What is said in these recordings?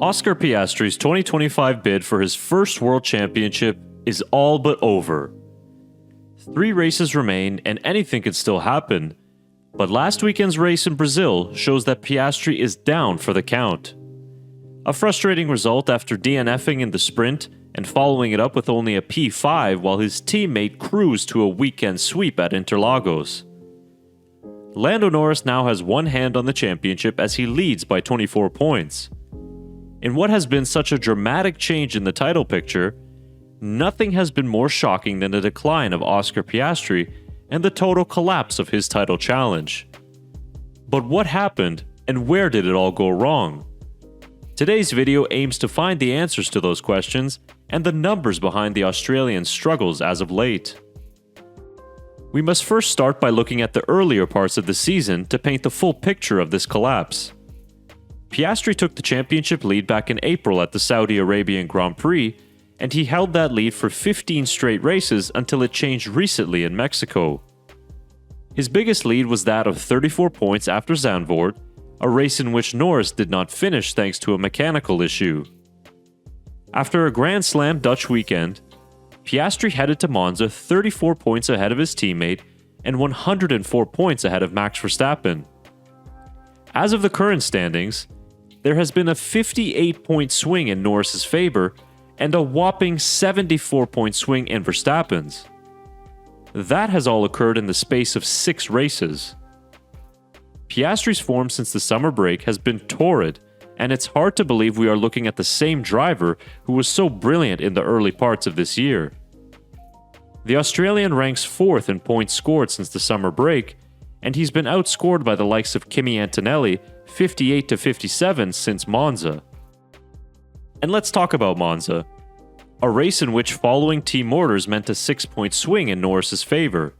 Oscar Piastri's 2025 bid for his first World Championship is all but over. 3 races remain and anything could still happen, but last weekend's race in Brazil shows that Piastri is down for the count. A frustrating result after DNFing in the sprint and following it up with only a P5 while his teammate cruised to a weekend sweep at Interlagos. Lando Norris now has one hand on the championship as he leads by 24 points. In what has been such a dramatic change in the title picture, nothing has been more shocking than the decline of Oscar Piastri and the total collapse of his title challenge. But what happened and where did it all go wrong? Today's video aims to find the answers to those questions and the numbers behind the Australian's struggles as of late. We must first start by looking at the earlier parts of the season to paint the full picture of this collapse. Piastri took the championship lead back in April at the Saudi Arabian Grand Prix, and he held that lead for 15 straight races until it changed recently in Mexico. His biggest lead was that of 34 points after Zandvoort, a race in which Norris did not finish thanks to a mechanical issue. After a Grand Slam Dutch weekend, Piastri headed to Monza 34 points ahead of his teammate and 104 points ahead of Max Verstappen. As of the current standings, there has been a 58-point swing in Norris's favor and a whopping 74-point swing in Verstappen's. That has all occurred in the space of 6 races. Piastri's form since the summer break has been torrid, and it's hard to believe we are looking at the same driver who was so brilliant in the early parts of this year. The Australian ranks 4th in points scored since the summer break, and he's been outscored by the likes of Kimi Antonelli 58-57 since Monza. And let's talk about Monza, a race in which following team orders meant a 6-point swing in Norris's favor.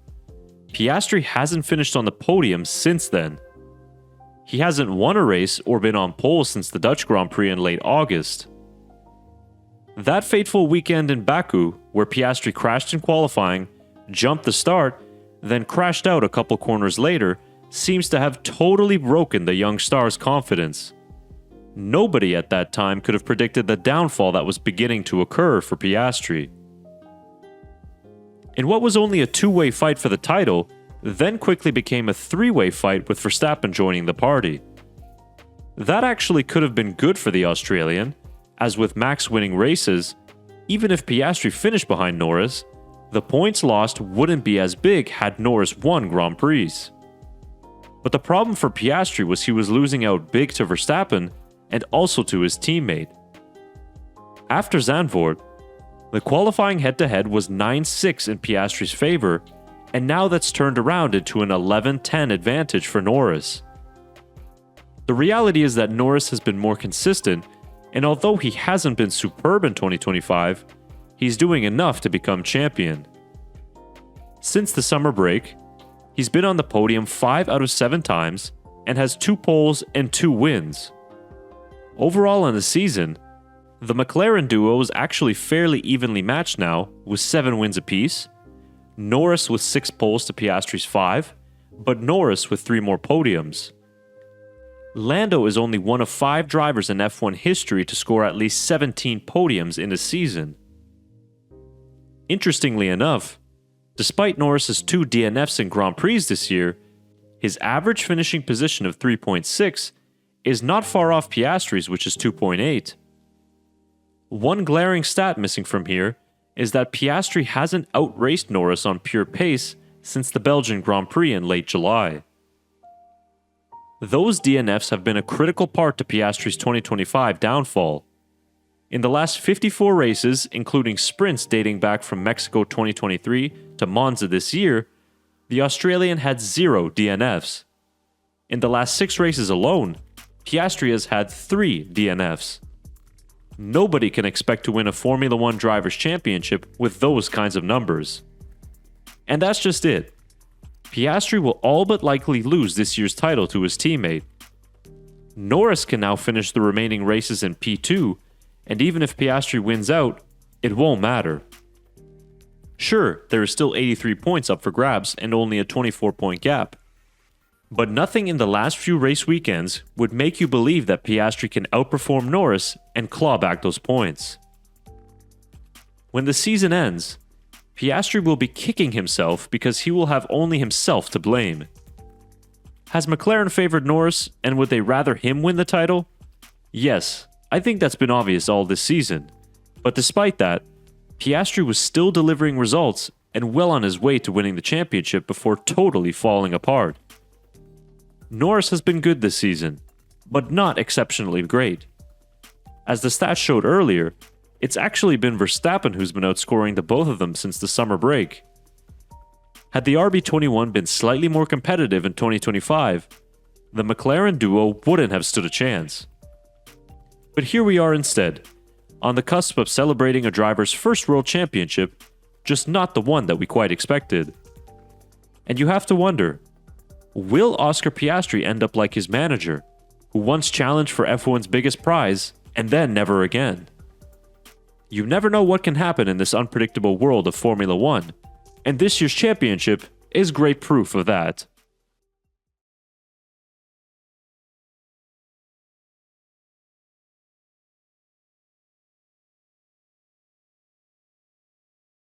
Piastri hasn't finished on the podium since then. He hasn't won a race or been on pole since the Dutch Grand Prix in late August. That fateful weekend in Baku, where Piastri crashed in qualifying, jumped the start, then crashed out a couple corners later, seems to have totally broken the young star's confidence. Nobody at that time could have predicted the downfall that was beginning to occur for Piastri. In what was only a 2-way fight for the title, then quickly became a 3-way fight with Verstappen joining the party. That actually could have been good for the Australian, as with Max winning races, even if Piastri finished behind Norris, the points lost wouldn't be as big had Norris won Grand Prix. But the problem for Piastri was he was losing out big to Verstappen and also to his teammate. After Zandvoort, the qualifying head-to-head was 9-6 in Piastri's favor, and now that's turned around into an 11-10 advantage for Norris. The reality is that Norris has been more consistent, and although he hasn't been superb in 2025, he's doing enough to become champion. Since the summer break, he's been on the podium 5 out of 7 times and has 2 poles and 2 wins. Overall in the season, the McLaren duo is actually fairly evenly matched now, with 7 wins apiece, Norris with 6 poles to Piastri's 5, but Norris with 3 more podiums. Lando is only one of 5 drivers in F1 history to score at least 17 podiums in a season. Interestingly enough, despite Norris's 2 DNFs in Grand Prix this year, his average finishing position of 3.6 is not far off Piastri's, which is 2.8. One glaring stat missing from here is that Piastri hasn't outraced Norris on pure pace since the Belgian Grand Prix in late July. Those DNFs have been a critical part to Piastri's 2025 downfall. In the last 54 races, including sprints dating back from Mexico 2023 to Monza this year, the Australian had 0 DNFs. In the last 6 races alone, Piastri has had 3 DNFs. Nobody can expect to win a Formula 1 Drivers' Championship with those kinds of numbers. And that's just it. Piastri will all but likely lose this year's title to his teammate. Norris can now finish the remaining races in P2, and even if Piastri wins out, it won't matter. Sure, there is still 83 points up for grabs and only a 24-point gap. But nothing in the last few race weekends would make you believe that Piastri can outperform Norris and claw back those points. When the season ends, Piastri will be kicking himself because he will have only himself to blame. Has McLaren favored Norris, and would they rather him win the title? Yes, I think that's been obvious all this season. But despite that, Piastri was still delivering results and well on his way to winning the championship before totally falling apart. Norris has been good this season, but not exceptionally great. As the stats showed earlier, it's actually been Verstappen who's been outscoring the both of them since the summer break. Had the RB21 been slightly more competitive in 2025, the McLaren duo wouldn't have stood a chance. But here we are instead, on the cusp of celebrating a driver's first world championship, just not the one that we quite expected. And you have to wonder, will Oscar Piastri end up like his manager, who once challenged for F1's biggest prize and then never again? You never know what can happen in this unpredictable world of Formula 1, and this year's championship is great proof of that.